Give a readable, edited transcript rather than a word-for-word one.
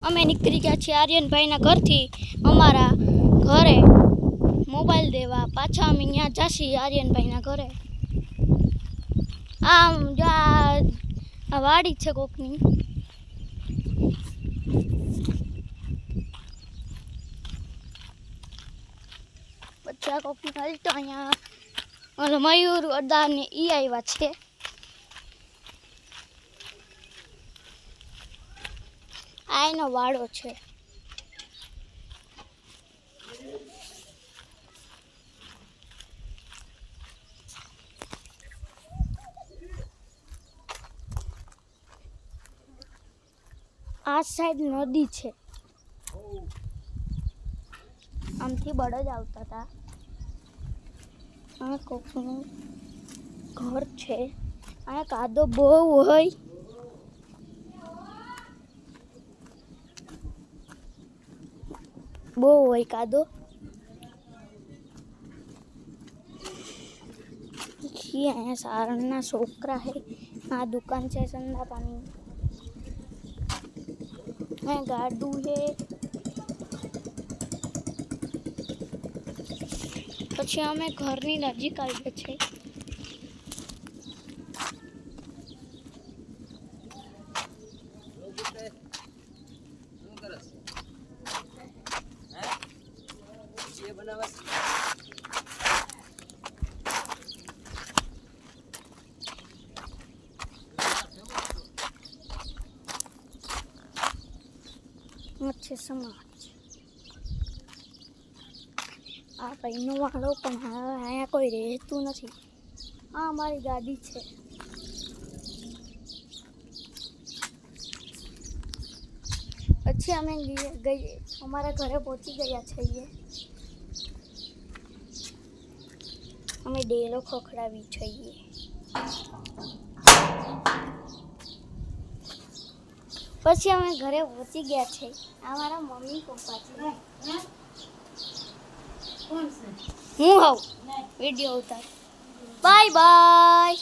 અમે નીકળી ગયા છીએ આર્યનભાઈના ઘરથી અમારા ઘરે મોબાઈલ દેવા. પાછા અમે ત્યાં જાશી આર્યનભાઈના ઘરે. આમ જો આ વાડી છે કોકની. પછી આ કોકની હલતો અહીંયા મયુર અદાને ઈ આવ્યા છે. આ એનો વાડો છે. આ સાઈડ નદી છે. આમથી બળદ આવતા હતા. આ કોકનું ઘર છે. આ કાદો બહુ હોય. બહુ હોય કાદો. અહીંયા સારણના છોકરા છે. આ દુકાન છે સંદા પાણી. અહીંયા ગાડું છે. પછી અમે ઘરની નજીક આવીએ છીએ. મચ્છી સમાજ આ ભાઈનો વાળો પણ અહીંયા કોઈ રહેતું નથી. આ અમારી ગાડી છે. પછી અમે અમારા ઘરે પહોંચી ગયા છીએ. અમે ડેલો ખખડાવી છીએ. પછી અમે ઘરે પહોંચી ગયા છે. આ મારા મમ્મી પપ્પા છે. હું હોઉં વિડીયો ઉતાર. Bye bye.